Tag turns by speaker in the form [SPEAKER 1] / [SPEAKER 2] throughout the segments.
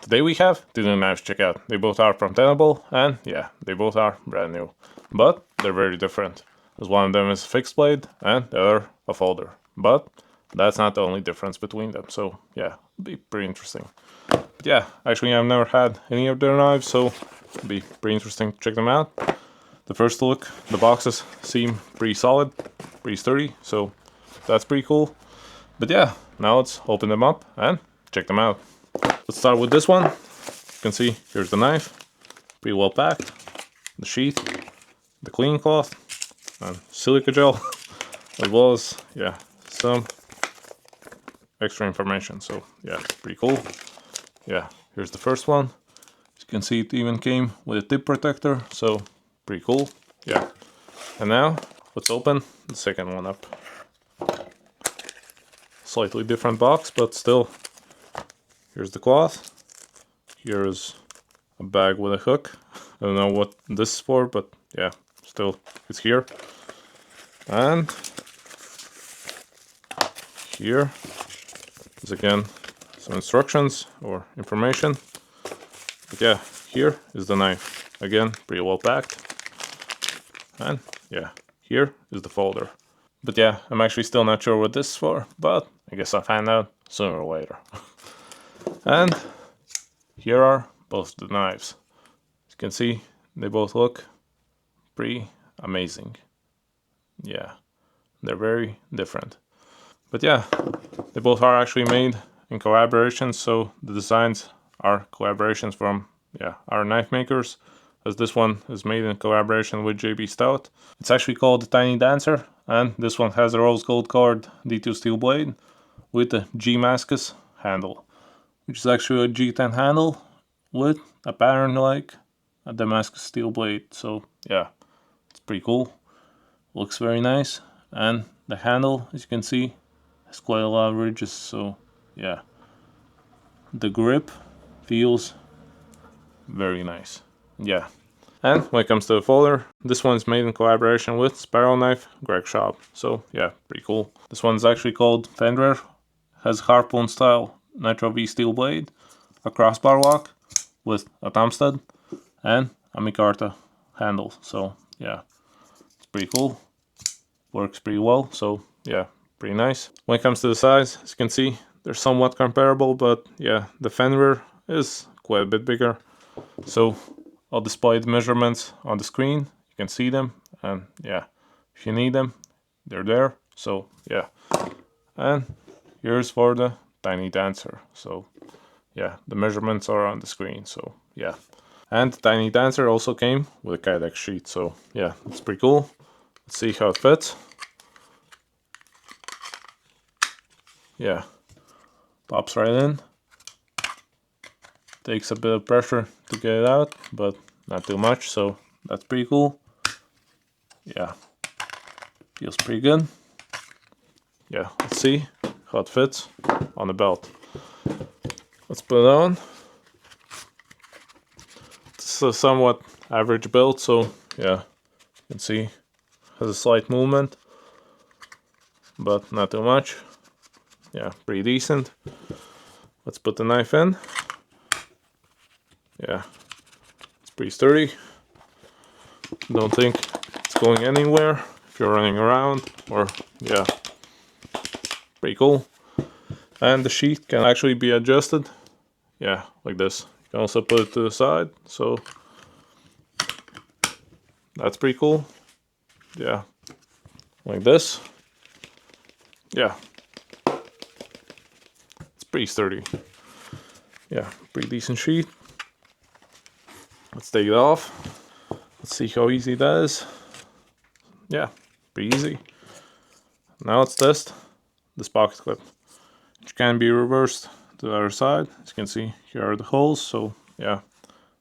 [SPEAKER 1] today we have two new knives to check out. They both are from Tenable, and yeah, they both are brand new. But they're very different, as one of them is a fixed blade and the other a folder. But that's not the only difference between them, so yeah, it'll be pretty interesting. But yeah, actually I've never had any of their knives, so it'll be pretty interesting to check them out. The first look, the boxes seem pretty solid, pretty sturdy, so that's pretty cool. But yeah, now let's open them up and check them out. Let's start with this one. You can see here's the knife, pretty well packed. The sheath, the cleaning cloth, and silica gel, as well as yeah, some extra information. So yeah, pretty cool. Yeah, here's the first one. As you can see, it even came with a tip protector, so pretty cool. Yeah, and now let's open the second one up. Slightly different box, but still. Here's the cloth. Here's a bag with a hook. I don't know what this is for, but yeah, still it's here. And here is again some instructions or information. But yeah, here is the knife. Again, pretty well packed. And yeah, here is the folder. But yeah, I'm actually still not sure what this is for, but I guess I'll find out sooner or later. And here are both the knives. As you can see, they both look pretty amazing. Yeah, they're very different. But yeah, they both are actually made in collaboration, so the designs are collaborations from our knife makers, as this one is made in collaboration with JB Stout. It's actually called the Tiny Dancer, and this one has a rose gold colored D2 steel blade with a G-mascus handle, which is actually a G10 handle with a pattern like a Damascus steel blade. So yeah, it's pretty cool. Looks very nice, and the handle, as you can see, has quite a lot of ridges. So yeah, the grip feels very nice. Yeah. And when it comes to the folder, this one's made in collaboration with Sparrow Knife Schob. So yeah, pretty cool. This one's actually called Fenrir. Has Harpoon style Nitro-V steel blade, a crossbar lock with a thumb stud, and a Micarta handle. So yeah, it's pretty cool. Works pretty well. So yeah, pretty nice. When it comes to the size, as you can see, they're somewhat comparable, but yeah, the Fenrir is quite a bit bigger. So I'll display the measurements on the screen. You can see them, and yeah, if you need them, they're there. So yeah, and here's for the Tiny Dancer. So yeah, the measurements are on the screen. So yeah, and the Tiny Dancer also came with a Kydex sheet. So yeah, it's pretty cool. Let's see how it fits. Yeah, pops right in. Takes a bit of pressure to get it out, but not too much, so that's pretty cool. Yeah, feels pretty good. Yeah, let's see how it fits on the belt. Let's put it on. It's a somewhat average belt, so yeah, you can see has a slight movement, but not too much. Yeah, pretty decent. Let's put the knife in. Yeah, it's pretty sturdy. Don't think it's going anywhere if you're running around, or yeah, pretty cool. And the sheath can actually be adjusted, yeah, like this. You can also put it to the side, so that's pretty cool. Yeah, like this. Yeah, it's pretty sturdy. Yeah, pretty decent sheath. Let's take it off. Let's see how easy that is. Yeah, pretty easy. Now let's test this pocket clip, which can be reversed to the other side. As you can see, here are the holes. So yeah,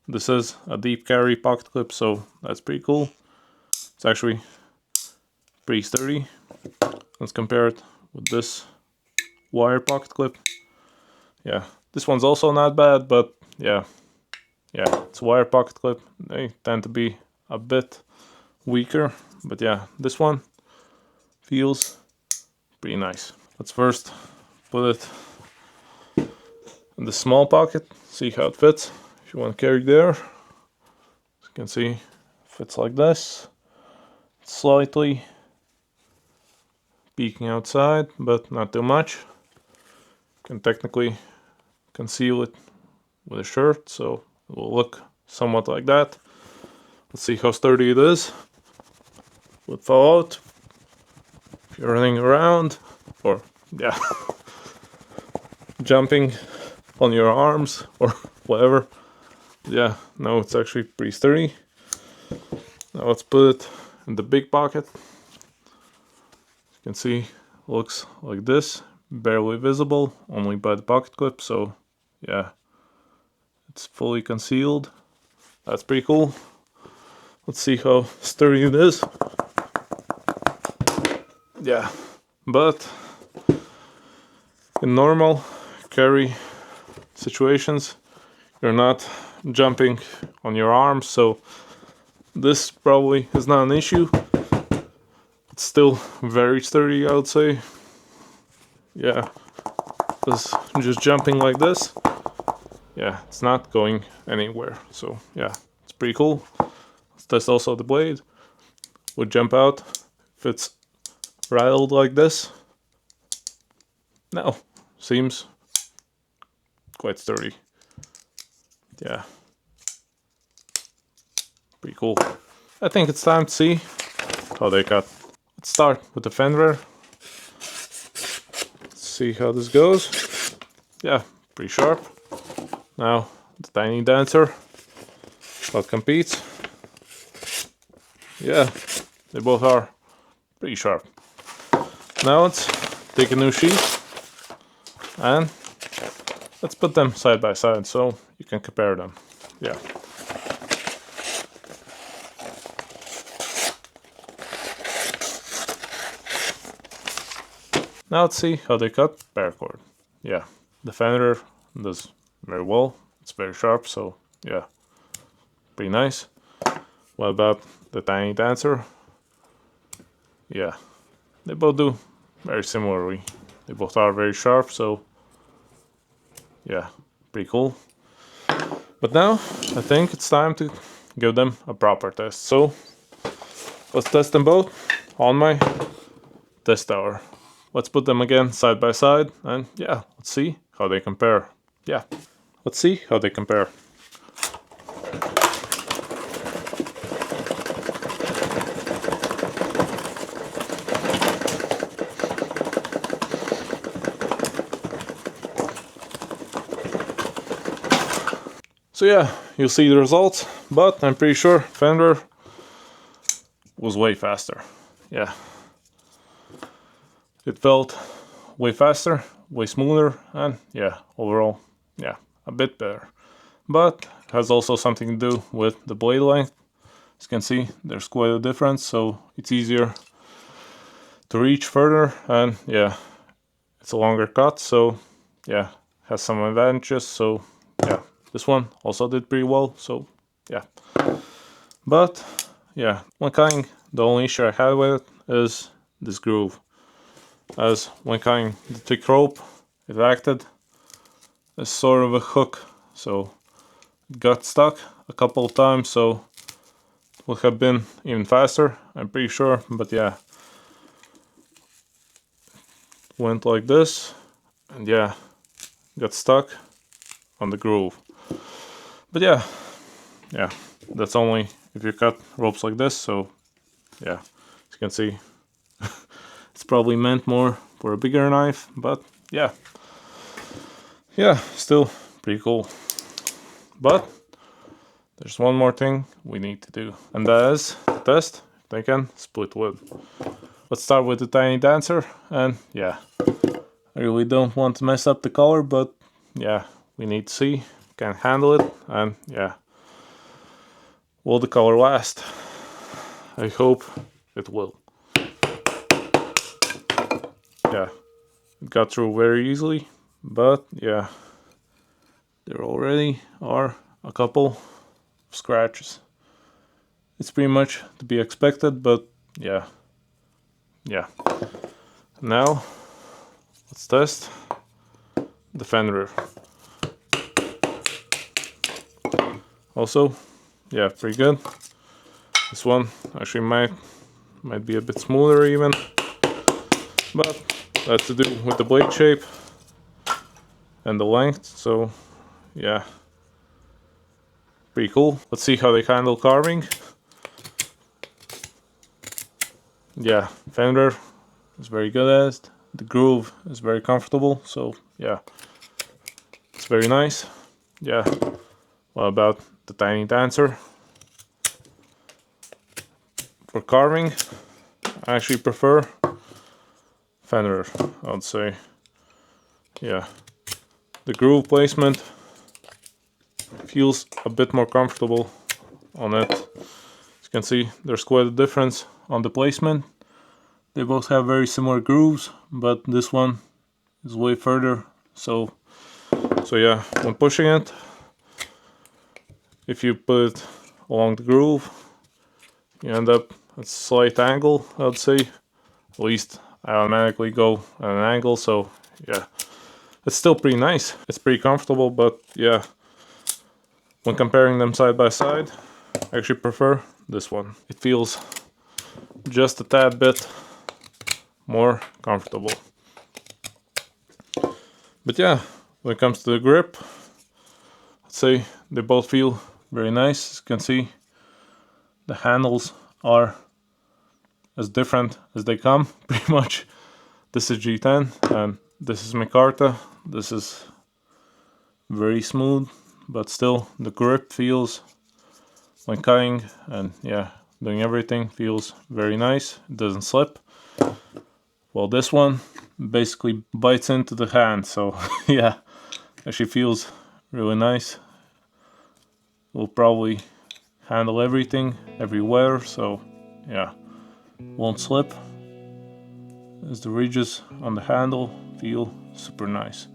[SPEAKER 1] this is a deep carry pocket clip, so that's pretty cool. It's actually pretty sturdy. Let's compare it with this wire pocket clip. Yeah, this one's also not bad, but yeah, it's a wire pocket clip. They tend to be a bit weaker, but yeah, this one feels pretty nice. Let's first put it in the small pocket see how it fits. If you want to carry there, as you can see, it fits like this. It's slightly peeking outside, but not too much. Can technically conceal it with a shirt, so it will look somewhat like that. Let's see how sturdy it is. Would fall out if you're running around, or yeah, jumping on your arms or whatever. Yeah, no, it's actually pretty sturdy. Now let's put it in the big pocket. You can see it looks like this, barely visible, only by the pocket clip, so yeah, it's fully concealed. That's pretty cool. Let's see how sturdy it is. Yeah, but in normal carry situations, you're not jumping on your arms, so this probably is not an issue. It's still very sturdy, I would say. Yeah, just jumping like this, yeah, it's not going anywhere. So yeah, it's pretty cool. Let's test also the blade. Would jump out if it's rattled like this. No, seems quite sturdy. Yeah, pretty cool. I think it's time to see how they cut. Let's start with the Fenrir. Let's see how this goes. Yeah, pretty sharp. Now the tiny dancer, that competes. Yeah, they both are pretty sharp. Now let's take a new sheath and let's put them side by side so you can compare them. Yeah. Now let's see how they cut paracord. Yeah, the Fenrir does very well. It's very sharp, so yeah, pretty nice. What about the tiny dancer? Yeah, they both do very similarly. They both are very sharp, so yeah, pretty cool. But now I think it's time to give them a proper test. So let's test them both on my test tower. Let's put them again side by side and yeah, let's see how they compare. Yeah, let's see how they compare. So yeah, you'll see the results, but I'm pretty sure Fenrir was way faster. Yeah. It felt way faster, way smoother, and yeah, overall, yeah, a bit better. But it has also something to do with the blade length. As you can see, there's quite a difference, so it's easier to reach further, and yeah, it's a longer cut, so yeah, has some advantages. So yeah, this one also did pretty well, so yeah. But yeah, the only issue I had with it is this groove. As when cutting the thick rope, it acted as sort of a hook, so it got stuck a couple of times, so it would have been even faster, I'm pretty sure. But yeah, went like this, and yeah, got stuck on the groove. But yeah, that's only if you cut ropes like this, so yeah, as you can see, it's probably meant more for a bigger knife, but yeah, still pretty cool. But there's one more thing we need to do, and that is to test if they can split wood. Let's start with the tiny dancer, and yeah, I really don't want to mess up the color, but yeah, we need to see, can handle it, and yeah, will the color last? I hope it will. Yeah, it got through very easily, but yeah, there already are a couple of scratches. It's pretty much to be expected, but yeah. Now let's test the Fenrir. also, yeah, pretty good. This one actually might be a bit smoother even, but that's to do with the blade shape and the length, so yeah, pretty cool. Let's see how they handle carving. Yeah, Fenrir is very good at it. The groove is very comfortable, so yeah, it's very nice. Yeah, what about the Tiny Dancer? For carving, I actually prefer Fenrir, I would say. Yeah, the groove placement feels a bit more comfortable on it. As you can see, there's quite a difference on the placement. They both have very similar grooves, but this one is way further. So yeah, when pushing it, if you put it along the groove, you end up at a slight angle, I would say. At least I automatically go at an angle, so yeah. It's still pretty nice. It's pretty comfortable, but yeah, when comparing them side by side, I actually prefer this one. It feels just a tad bit more comfortable. But yeah, when it comes to the grip, I'd say they both feel very nice. As you can see, the handles are as different as they come, pretty much. This is G10 and this is Micarta. This is very smooth, but still the grip feels, when cutting and yeah, doing everything, feels very nice. It doesn't slip. Well, this one basically bites into the hand, so yeah, actually feels really nice. Will probably handle everything everywhere, so yeah, won't slip, as the ridges on the handle feel super nice.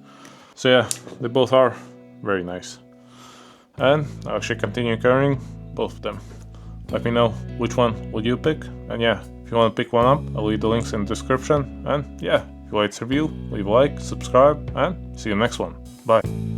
[SPEAKER 1] So yeah, they both are very nice, and I'll actually continue carrying both of them. Let me know which one would you pick, and yeah, if you want to pick one up, I'll leave the links in the description. And yeah, if you liked this review, leave a like, subscribe, and see you next one. Bye.